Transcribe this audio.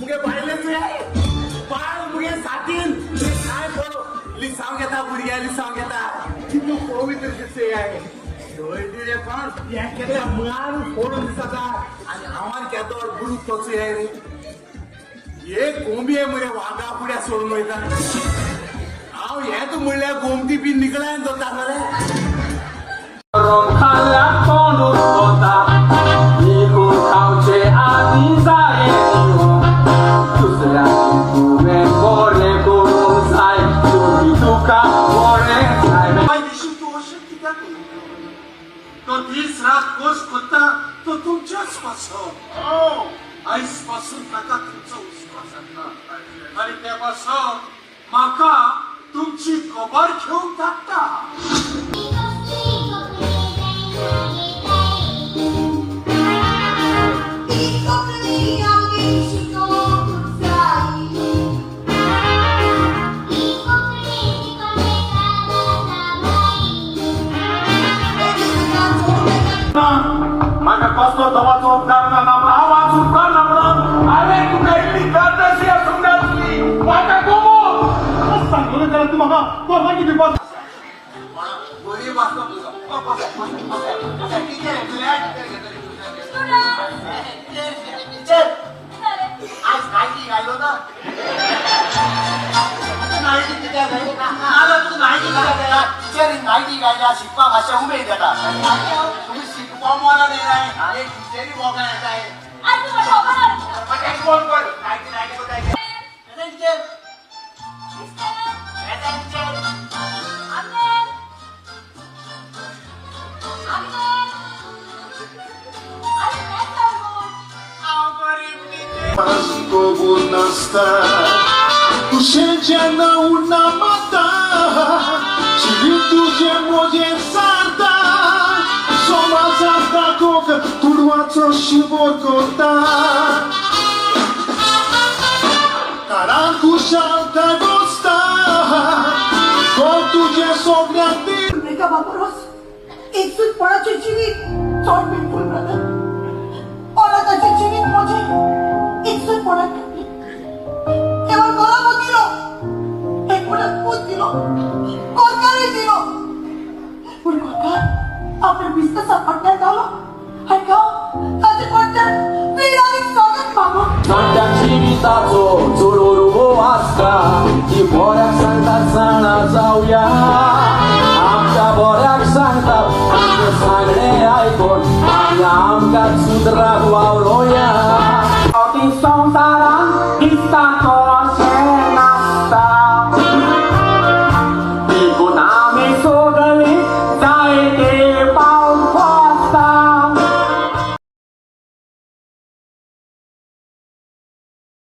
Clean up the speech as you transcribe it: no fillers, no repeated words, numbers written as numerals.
मुगे बायलेचे बाळ मुगे साथीन काय बोलो लिसाव घेता बुडग्या लिसाव घेता किती पवित्र दिसते आहे डोळीरे पण या केले मान फोडून दिसता आणि आव्हान घेतो गुरु तोचे आहे रे ये गोंबी आहे मुगे वागा पुड्या सोडून वयता हांव हे तू म्हणल्या गोमती बी निकळाय तो तांगले खाल्या तोंडून होता इगो खावचे आधी जाय दुसऱ्या तुवे गोरे करून जाय तुम्ही तुका गोरे जाय दिवशी तू असे कित्याक तो दीस रात कोस कोत्ता तो तुमच्याच पासून आईस पासून ताका तुमचो विश्वास जाता आणि त्या पासून म्हाका तुमची खबर घेऊन धाडटा म्हाका कसलो दवाचो उपकार ना आवाज उपकार ना म्हणून हांवें तुका इतली गर्दशी आसूंक नासली म्हाका गोमो सांगलो जाल्यार तूं म्हाका कोणाक कितें पास गोरी वाचतो तुझा आज नाईटी घालो ना नाईटी कित्याक घाली नाल्यार तू नाईटी घाला टिचरीन नाईटी घाल्या शिकपा मातशें उमेद येता तुम्ही शिकपा मना नाही एक टिचरी मोगा येता फोन कर नाईटी नाईटी कोताय Como não está, o gente não na mata, chivito de moje sarda, só mais a coca, tudo a troche por contar. Caracu salta gosta, conto de sobrante. एका बापारोस एकजूटपणाचे जीवित चड बिलकुल ब्रदर औरताचे जीवित म्हणजे एकजूटपणात टाकली केवळ गोलामो दिलो एकूणच पूत दिलो कोरकारी दिलो पूण कोरकार आपल्या बिस्कसा पडण्यात झालो आणि गाव ताचे पडल्यात विरानिक स्वागत मागो नाट्या जिविताचो चोडोर उबो आसता ती बोऱ्याक सांगतात जाणा जावया आमच्या बोऱ्याक सांगतात आमचे सांगणे आयकून आमी आमकां सुदराक वावरोया संवसारान दिसता तो